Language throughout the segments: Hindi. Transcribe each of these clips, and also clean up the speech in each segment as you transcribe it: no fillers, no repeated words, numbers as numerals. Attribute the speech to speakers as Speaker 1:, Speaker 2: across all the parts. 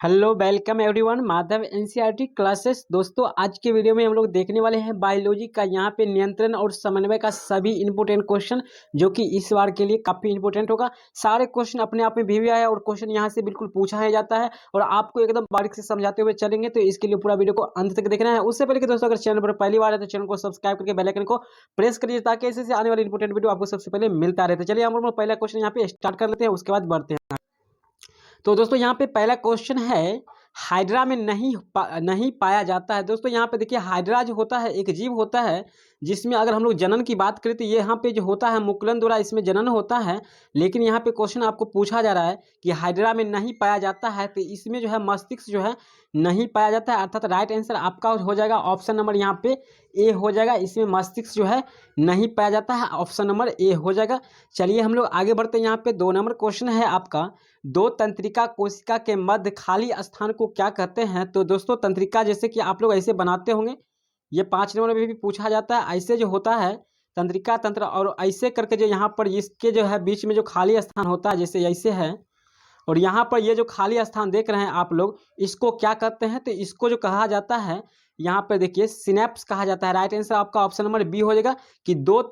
Speaker 1: Hello welcome everyone Madhav NCERT classes. दोस्तों आज के वीडियो में हम लोग देखने वाले हैं बायोलॉजी का यहाँ पे नियंत्रण और समन्वय का सभी इंपॉर्टेंट क्वेश्चन जो कि इस बार के लिए काफ़ी इंपॉर्टेंट होगा। सारे क्वेश्चन अपने आप में भी आया है और क्वेश्चन यहाँ से बिल्कुल पूछा ही जाता है और आपको एकदम बारीक से समझाते हुए चलेंगे, तो इसके लिए पूरा वीडियो को अंत तक देखना है। उससे पहले कि दोस्तों अगर चैनल पर पहली बार है तो चैनल को सब्सक्राइब करके बेल आइकन को प्रेस करिए ताकि ऐसे आने वाले इंपॉर्टेंट वीडियो आपको सबसे पहले मिलता रहता है। चलिए हम लोग पहला क्वेश्चन यहाँ पे स्टार्ट कर लेते हैं, उसके बाद बढ़ते हैं। तो दोस्तों यहाँ पे पहला क्वेश्चन है, हाइड्रा में नहीं पाया जाता है। दोस्तों यहाँ पे देखिए, हाइड्रा जो होता है एक जीव होता है जिसमें अगर हम लोग जनन की बात करें तो ये यहाँ पे जो होता है मुकुलन द्वारा इसमें जनन होता है। लेकिन यहाँ पे क्वेश्चन आपको पूछा जा रहा है कि हाइड्रा में नहीं पाया जाता है, तो इसमें जो है मस्तिष्क जो है नहीं पाया जाता है, अर्थात राइट आंसर आपका हो जाएगा ऑप्शन नंबर यहाँ पे ए हो जाएगा। इसमें मस्तिष्क जो है नहीं पाया जाता है, ऑप्शन नंबर ए हो जाएगा। चलिए हम लोग आगे बढ़ते हैं। यहाँ पे 2 नंबर क्वेश्चन है आपका, दो तंत्रिका कोशिका के मध्य खाली स्थान को क्या कहते हैं। तो दोस्तों तंत्रिका जैसे कि आप लोग ऐसे बनाते होंगे, ये 5 नंबर में भी पूछा जाता है। ऐसे जो होता है तंत्रिका तंत्र, और ऐसे करके जो यहाँ पर इसके जो है बीच में जो खाली स्थान होता है जैसे ऐसे है, और यहाँ पर ये जो खाली स्थान देख रहे हैं आप लोग, इसको क्या कहते हैं। तो इसको जो कहा जाता है यहाँ पर देखिए सिनेप्स कहा जाता है। राइट आंसर आपका ऑप्शन नंबर बी हो जाएगा कि दो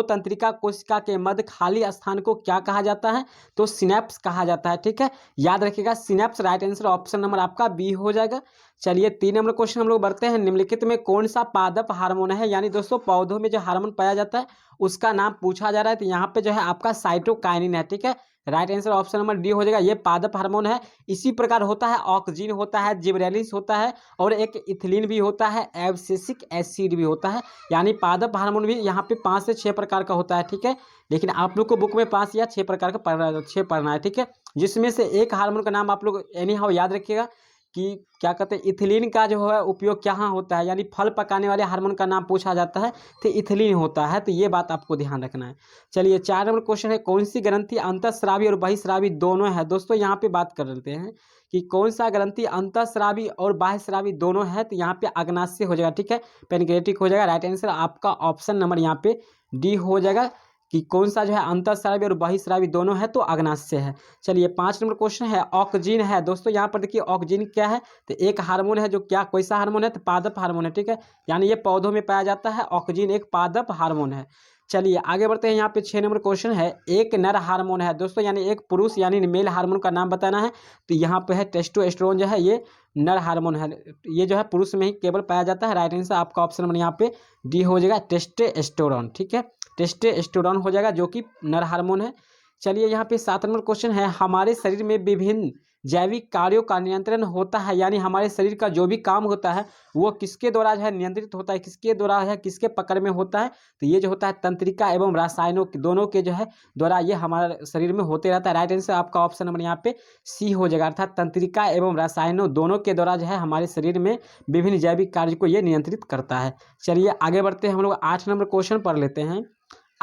Speaker 1: तंत्रिका कोशिका के मध्य खाली स्थान को क्या कहा जाता है, तो सिनेप्स कहा जाता है। ठीक है, याद रखिएगा synapse. Right answer option number आपका बी हो जाएगा। चलिए 3 नंबर क्वेश्चन हम लोग बढ़ते हैं। निम्नलिखित में कौन सा पादप हार्मोन है, यानी दोस्तों पौधों में जो हार्मोन पाया जाता है उसका नाम पूछा जा रहा है। तो यहाँ पे जो है आपका साइटोकाइनिन है। ठीक है, right answer option number D हो जाएगा। ये पादप हार्मोन है। इसी प्रकार होता है ऑक्सीजन होता है, जिबरेलिस होता है, और एक इथिलीन भी होता है, एब्सिसिक एसिड भी होता है। यानी पादप हार्मोन भी यहाँ पे 5 से 6 प्रकार का होता है। ठीक है, लेकिन आप लोग को बुक में 5 या 6 प्रकार का 6 पढ़ना है। ठीक है, जिसमें से एक हार्मोन का नाम आप लोग एनी हाउ याद रखिएगा कि क्या कहते हैं, इथिलीन का जो है उपयोग कहाँ होता है, यानी फल पकाने वाले हार्मोन का नाम पूछा जाता है तो इथिलीन होता है। तो ये बात आपको ध्यान रखना है। चलिए 4 नंबर क्वेश्चन है, कौन सी ग्रंथि अंतःस्रावी और बहिःस्रावी दोनों है। दोस्तों यहाँ पे बात कर लेते हैं कि कौन सा ग्रंथि अंतःस्रावी और बाह्यस्रावी दोनों है। तो यहाँ पे अग्नाशय हो जाएगा। ठीक है, पेनक्रियाटिक हो जाएगा। राइट आंसर आपका ऑप्शन नंबर यहाँ पे डी हो जाएगा कि कौन सा जो है अंतःस्रावी और बहिःस्रावी दोनों है, तो अग्नाशय है। चलिए 5 नंबर क्वेश्चन है, ऑक्सीजन है। दोस्तों यहाँ पर देखिए ऑक्सीजन क्या है, तो एक हार्मोन है जो क्या कैसा हार्मोन है, तो पादप हार्मोन है। ठीक है, यानी ये पौधों में पाया जाता है, ऑक्सीजन एक पादप हार्मोन है। चलिए आगे बढ़ते हैं। यहाँ पे 6 नंबर क्वेश्चन है, एक नर हार्मोन है। दोस्तों यानी एक पुरुष यानी मेल हार्मोन का नाम बताना है। तो यहाँ पे है टेस्टोस्टेरोन जो है ये नर हार्मोन है, ये जो है पुरुष में ही केवल पाया जाता है। राइट आंसर आपका ऑप्शन नंबर यहाँ पे डी हो जाएगा, टेस्टोस्टेरोन। ठीक है, टेस्टोस्टेरोन हो जाएगा जो कि नर हार्मोन है। चलिए यहाँ पे 7 नंबर क्वेश्चन है, हमारे शरीर में विभिन्न जैविक कार्यों का नियंत्रण होता है, यानी हमारे शरीर का जो भी काम होता है वो किसके द्वारा जो है नियंत्रित होता है, किसके द्वारा है, किसके पकड़ में होता है। तो ये जो होता है तंत्रिका एवं रसायनों दोनों के जो है द्वारा ये हमारे शरीर में होते रहता है। राइट आंसर आपका ऑप्शन नंबर यहाँ पे सी हो जाएगा, अर्थात तंत्रिका एवं रसायनों दोनों के द्वारा जो है हमारे शरीर में विभिन्न जैविक कार्य को ये नियंत्रित करता है। चलिए आगे बढ़ते हैं, हम लोग 8 नंबर क्वेश्चन पढ़ लेते हैं।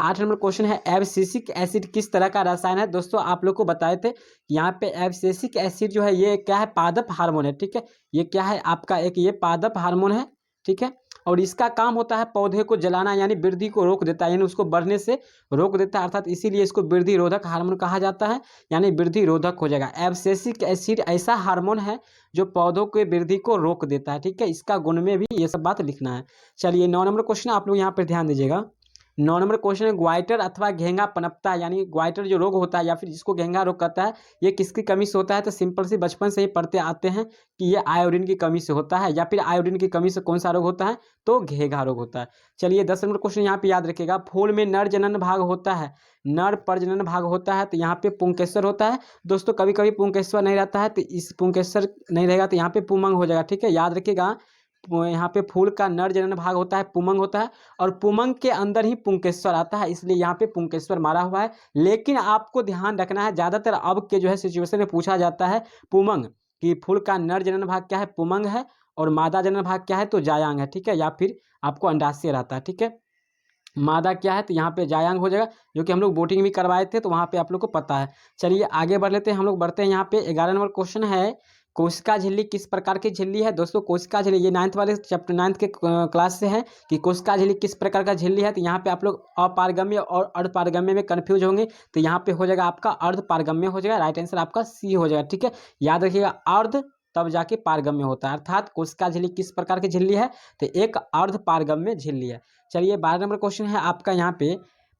Speaker 1: 8 नंबर क्वेश्चन है, एब्सिसिक एसिड किस तरह का रसायन है। दोस्तों आप लोग को बताए थे यहाँ पे एब्सिसिक एसिड जो है ये क्या है, पादप हार्मोन है। ठीक है, ये क्या है आपका एक ये पादप हार्मोन है। ठीक है, और इसका काम होता है पौधे को जलाना, यानी वृद्धि को रोक देता है, यानी उसको बढ़ने से रोक देता है, अर्थात इसीलिए इसको वृद्धि रोधक हार्मोन कहा जाता है, यानी वृद्धि रोधक हो जाएगा। एब्सिसिक एसिड ऐसा हार्मोन है जो पौधों के वृद्धि को रोक देता है। ठीक है, इसका गुण में भी ये सब बात लिखना है। चलिए 9 नंबर क्वेश्चन आप लोग यहाँ पर ध्यान दीजिएगा। 9 नंबर क्वेश्चन है, ग्वाइटर अथवा घेंगा पनपता है, यानी ग्वाइटर जो रोग होता है या फिर जिसको घेंगा रोग कहता है, ये किसकी कमी से होता है। तो सिंपल सी बचपन से ही पढ़ते आते हैं कि ये आयोडीन की कमी से होता है, या फिर आयोडीन की कमी से कौन सा रोग होता है, तो घेंगा रोग होता है। चलिए 10 नंबर क्वेश्चन यहाँ पे याद रखिएगा, फूल में नर जनन भाग होता है, नर प्रजनन भाग होता है, तो यहाँ पे पुंकेसर होता है। दोस्तों कभी कभी पुंकेसर नहीं रहता है, तो इस पुंकेसर नहीं रहेगा तो यहाँ पे पुमंग हो जाएगा। ठीक है, याद रखिएगा यहाँ पे फूल का नर जनन भाग होता है, पुमंग होता है, और पुमंग के अंदर ही पुंकेश्वर आता है, इसलिए यहाँ पे पुंकेश्वर मारा हुआ है। लेकिन आपको ध्यान रखना है, ज्यादातर अब के जो है सिचुएशन में पूछा जाता है पुमंग कि फूल का नर जनन भाग क्या है, पुमंग है, और मादा जनन भाग क्या है, तो जायांग है। ठीक है, या फिर आपको अंडाशय रहता है। ठीक है, मादा क्या है, तो यहाँ पे जायांग हो जाएगा, जो कि हम लोग बोटिंग भी करवाए थे तो वहाँ पे आप लोग को पता है। चलिए आगे बढ़ लेते हैं, हम लोग बढ़ते हैं। यहाँ पे 11 नंबर क्वेश्चन है, कोशिका झिल्ली किस प्रकार की झिल्ली है? दोस्तों कोशिका झिल्ली, ये 9th वाले चैप्टर 9th के क्लास से है कि कोशिका झिल्ली किस प्रकार का झिल्ली है। तो यहाँ पे आप लोग अपारगम्य और अर्धपारगम्य में कन्फ्यूज होंगे, तो यहाँ पे हो जाएगा आपका अर्धपारगम्य हो जाएगा। राइट आंसर आपका सी हो जाएगा। ठीक है, याद रखिएगा अर्ध तब जाके पारगम्य होता है, अर्थात कोशिका झिल्ली किस प्रकार की झिल्ली है? तो एक अर्धपारगम्य झिल्ली है। चलिए 12 नंबर क्वेश्चन है आपका यहाँ पे,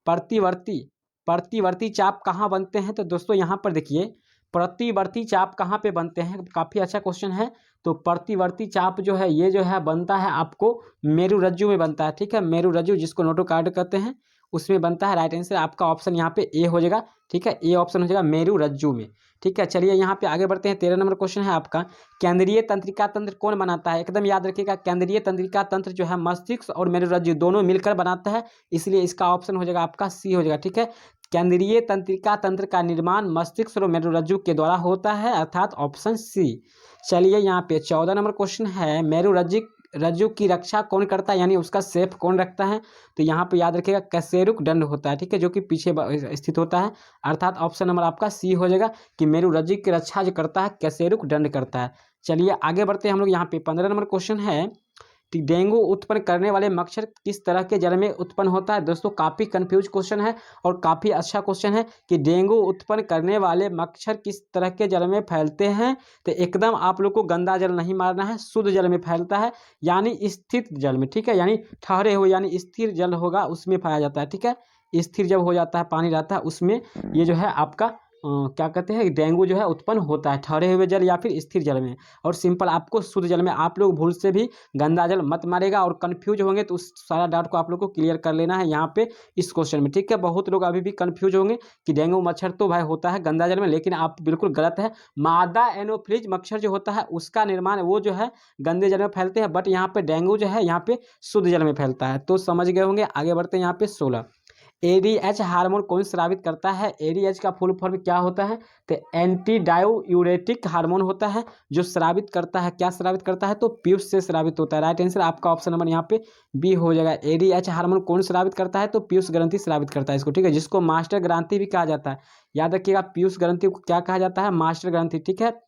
Speaker 1: प्रतिवर्ती चाप कहाँ बनते हैं? तो दोस्तों यहाँ पर देखिए प्रतिवर्ती चाप कहाँ पे बनते हैं, काफ़ी अच्छा क्वेश्चन है। तो प्रतिवर्ती चाप जो है ये जो है बनता है आपको मेरुरज्जु में बनता है। ठीक है, मेरुरज्जु जिसको नोटोकार्ड कहते हैं उसमें बनता है। राइट आंसर आपका ऑप्शन यहाँ पे ए हो जाएगा। ठीक है, ए ऑप्शन हो जाएगा मेरुरज्जु में। ठीक है, चलिए यहाँ पे आगे बढ़ते हैं। 13 नंबर क्वेश्चन है आपका, केंद्रीय तंत्रिका तंत्र कौन बनाता है? एकदम याद रखिएगा, केंद्रीय तंत्रिका तंत्र जो है मस्तिष्क और मेरुरज्जु दोनों मिलकर बनाता है, इसलिए इसका ऑप्शन हो जाएगा आपका सी हो जाएगा। ठीक है, केंद्रीय तंत्रिका तंत्र का निर्माण मस्तिष्क और मेरुरज्जु के द्वारा होता है, अर्थात ऑप्शन सी। चलिए यहाँ पे 14 नंबर क्वेश्चन है, मेरुरज्जु की रक्षा कौन करता है, यानी उसका सेफ कौन रखता है? तो यहाँ पे याद रखिएगा कशेरुक दंड होता है। ठीक है, जो कि पीछे स्थित होता है, अर्थात ऑप्शन नंबर आपका सी हो जाएगा कि मेरुरज्जु की रक्षा जो करता है कशेरुक दंड करता है। चलिए आगे बढ़ते हैं हम लोग। यहाँ पे 15 नंबर क्वेश्चन है, डेंगू उत्पन्न करने वाले मच्छर किस तरह के जल में उत्पन्न होता है? दोस्तों काफ़ी कंफ्यूज क्वेश्चन है और काफ़ी अच्छा क्वेश्चन है कि डेंगू उत्पन्न करने वाले मच्छर किस तरह के जल में फैलते हैं। तो एकदम आप लोग को गंदा जल नहीं मारना है, शुद्ध जल में फैलता है, यानी स्थिर जल में। ठीक है, यानी ठहरे हुए यानी स्थिर जल होगा उसमें पाया जाता है। ठीक है, स्थिर जब हो जाता है पानी रहता है उसमें ये जो है आपका क्या कहते हैं डेंगू जो है उत्पन्न होता है, ठहरे हुए जल या फिर स्थिर जल में। और सिंपल आपको शुद्ध जल में, आप लोग भूल से भी गंदा जल मत मारेगा, और कंफ्यूज होंगे तो उस सारा डाउट को आप लोग को क्लियर कर लेना है यहाँ पे इस क्वेश्चन में। ठीक है, बहुत लोग अभी भी कंफ्यूज होंगे कि डेंगू मच्छर तो भाई होता है गंदा जल में, लेकिन आप बिल्कुल गलत है। मादा एनोफ्लिज मच्छर जो होता है उसका निर्माण वो जो है गंदे जल में फैलते हैं, बट यहाँ पे डेंगू जो है यहाँ पे शुद्ध जल में फैलता है। तो समझ गए होंगे। आगे बढ़ते हैं यहाँ पे 16, एडीएच हार्मोन कौन स्रावित करता है? एडीएच का फुल फॉर्म क्या होता है? तो एंटी डायूरेटिक हार्मोन होता है जो स्रावित करता है। क्या स्रावित करता है? तो पीयूष से स्रावित होता है। राइट आंसर आपका ऑप्शन नंबर यहाँ पे बी हो जाएगा। एडीएच हार्मोन कौन स्रावित करता है? तो पीयूष ग्रंथि स्रावित करता है इसको। ठीक है, जिसको मास्टर ग्रंथि भी कहा जाता है। याद रखिएगा पीयूष ग्रंथि को क्या कहा जाता है? मास्टर ग्रंथि। ठीक है,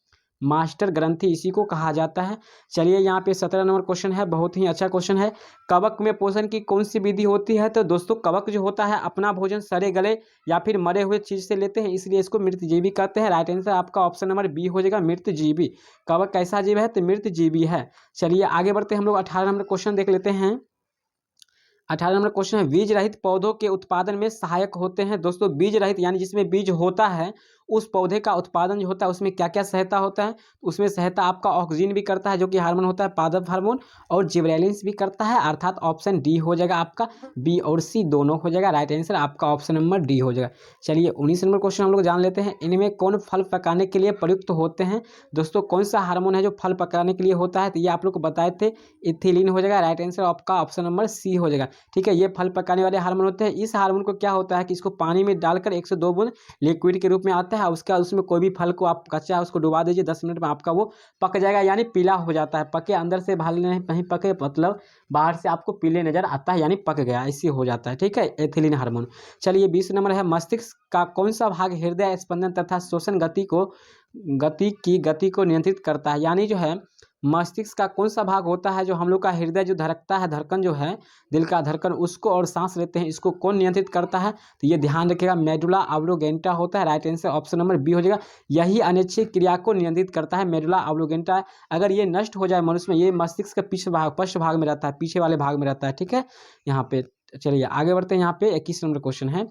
Speaker 1: मास्टर ग्रंथि इसी को कहा जाता है। चलिए यहाँ पे 17 नंबर क्वेश्चन है, बहुत ही अच्छा क्वेश्चन है, कवक में पोषण की कौन सी विधि होती है? तो दोस्तों कवक जो होता है अपना भोजन सड़े गले या फिर मरे हुए चीज से लेते हैं, इसलिए इसको मृतजीवी कहते हैं। राइट आंसर आपका ऑप्शन नंबर बी हो जाएगा, मृतजीवी। कवक कैसा जीव है? तो मृतजीवी है। चलिए आगे बढ़ते हैं हम लोग 18 नंबर क्वेश्चन देख लेते हैं। 18 नंबर क्वेश्चन है, बीज रहित पौधों के उत्पादन में सहायक होते हैं। दोस्तों बीज रहित यानी जिसमें बीज होता है उस पौधे का उत्पादन जो होता है उसमें क्या क्या सहायता होता है? उसमें सहायता आपका ऑक्सीजन भी करता है जो कि हार्मोन होता है पादप हार्मोन, और जिबरेलिन्स भी करता है, अर्थात ऑप्शन डी हो जाएगा आपका। बी और सी दोनों हो जाएगा। राइट आंसर आपका ऑप्शन नंबर डी हो जाएगा। चलिए 19 नंबर क्वेश्चन हम लोग जान लेते हैं, इनमें कौन फल पकाने के लिए प्रयुक्त होते हैं? दोस्तों कौन सा हार्मोन है जो फल पकाने के लिए होता है? तो ये आप लोग को बताए थे, इथिलीन हो जाएगा। राइट आंसर आपका ऑप्शन नंबर सी हो जाएगा। ठीक है, ये फल पकाने वाले हार्मोन होते हैं। इस हार्मोन को क्या होता है कि इसको पानी में डालकर 1 से 2 बूंद लिक्विड के रूप में आता है, उसका उसमें कोई भी फल को आप कच्चा है उसको डुबा दीजिए, 10 मिनट में आपका वो पक जाएगा, यानी पीला हो जाता है। पके अंदर से बाहर नहीं पके, मतलब बाहर से आपको पीले नजर आता है, यानी पक गया, ऐसे हो जाता है। ठीक है, एथिलीन हार्मोन। चलिए 20 नंबर है, मस्तिष्क का कौन सा भाग हृदय स्पंदन तथा श्वसन गति को नियंत्रित करता है? यानी जो है मस्तिष्क का कौन सा भाग होता है जो हम लोग का हृदय जो धड़कता है, धड़कन जो है दिल का धड़कन, उसको और सांस लेते हैं, इसको कौन नियंत्रित करता है? तो ये ध्यान रखिएगा मेडुला ऑब्लोगेंटा होता है। Right answer option number B हो जाएगा। यही अनिच्छिक क्रिया को नियंत्रित करता है, मेडुला ऑब्लोगेंटा। अगर ये नष्ट हो जाए मनुष्य में, ये मस्तिष्क के पश्च भाग में रहता है, पीछे वाले भाग में रहता है। ठीक है, यहाँ पे चलिए आगे बढ़ते हैं। यहाँ पे 21 नंबर क्वेश्चन है।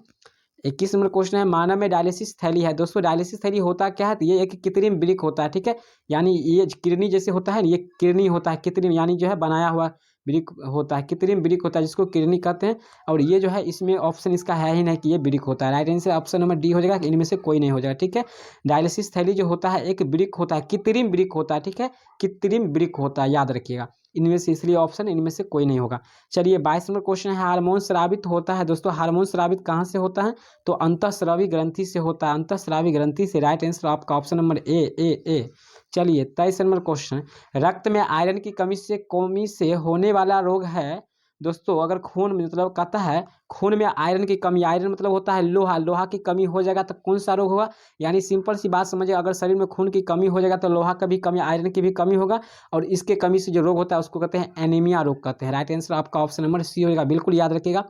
Speaker 1: 21 नंबर क्वेश्चन है, मानव में डायलिसिस थैली है। दोस्तों डायलिसिस थैली होता क्या है? तो ये एक कृत्रिम वृक्क होता है। ठीक है, यानी ये किडनी जैसे होता है, ये किडनी होता है, कृत्रिम यानी जो है बनाया हुआ वृक्क होता है, कृत्रिम वृक्क होता है जिसको किडनी कहते हैं। और ये जो है इसमें ऑप्शन इसका है ही नहीं कि ये वृक्क होता है। Right answer option number D हो जाएगा, इनमें से कोई नहीं हो जाएगा। ठीक है, डायलिसिस थैली जो होता है एक वृक्क होता है, कृत्रिम वृक्क होता है। ठीक है, कृत्रिम वृक्क होता है, याद रखिएगा इनमें से, इसलिए ऑप्शन इनमें से कोई नहीं होगा। चलिए 22 नंबर क्वेश्चन है, हार्मोन स्रावित होता है। दोस्तों हार्मोन स्रावित कहाँ से होता है? तो अंतःस्रावी ग्रंथि से होता है, अंतःस्रावी ग्रंथि से। राइट आंसर आपका ऑप्शन नंबर ए। चलिए 23 नंबर क्वेश्चन, रक्त में आयरन की कमी से होने वाला रोग है दोस्तों अगर खून मतलब कहता है खून में आयरन की कमी, आयरन मतलब होता है लोहा, लोहा की कमी हो जाएगा तो कौन सा रोग होगा, यानी सिंपल सी बात समझिए, अगर शरीर में खून की कमी हो जाएगा तो लोहा का भी कमी, आयरन की भी कमी होगा, और इसके कमी से जो रोग होता है उसको कहते हैं एनीमिया रोग कहते हैं। राइट आंसर आपका ऑप्शन नंबर सी होगा। बिल्कुल याद रखिएगा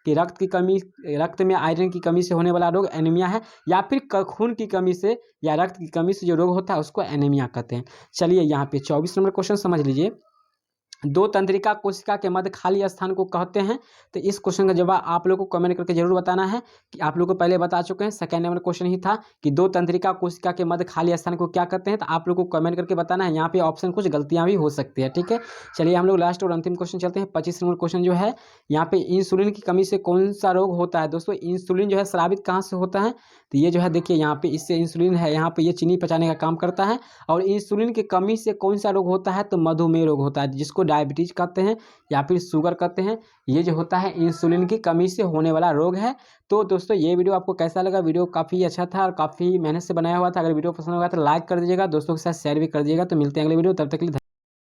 Speaker 1: कि रक्त की कमी, रक्त में आयरन की कमी से होने वाला रोग एनीमिया है, या फिर खून की कमी से या रक्त की कमी से जो रोग होता है उसको एनीमिया कहते हैं। चलिए यहाँ पे 24 नंबर क्वेश्चन समझ लीजिए। दो तंत्रिका कोशिका के मध्य खाली स्थान को कहते हैं। तो इस क्वेश्चन का जवाब आप लोगों को कमेंट करके जरूर बताना है, कि आप लोगों को पहले बता चुके हैं, सेकंड नंबर क्वेश्चन ही था कि दो तंत्रिका कोशिका के मध्य खाली स्थान को क्या कहते हैं, तो आप लोगों को कमेंट करके बताना है। यहाँ पे ऑप्शन कुछ गलतियां भी हो सकती है, ठीक है। चलिए हम लोग लास्ट और अंतिम क्वेश्चन चलते हैं। 25 नंबर क्वेश्चन जो है यहाँ पे, इंसुलिन की कमी से कौन सा रोग होता है। दोस्तों इंसुलिन जो है स्रावित कहाँ से होता है, तो ये जो है देखिए यहाँ पे इससे इंसुलिन है, यहाँ पे ये चीनी पचाने का काम करता है, और इंसुलिन की कमी से कौन सा रोग होता है, तो मधुमेह रोग होता है, जिसको डायबिटीज कहते हैं या फिर शुगर कहते हैं। ये जो होता है इंसुलिन की कमी से होने वाला रोग है। तो दोस्तों ये वीडियो आपको कैसा लगा, वीडियो काफ़ी अच्छा था और काफ़ी मेहनत से बनाया हुआ था। अगर वीडियो पसंद होगा तो लाइक कर दीजिएगा, दोस्तों के साथ शेयर भी कर दीजिएगा। तो मिलते हैं अगले वीडियो, तब तक के लिए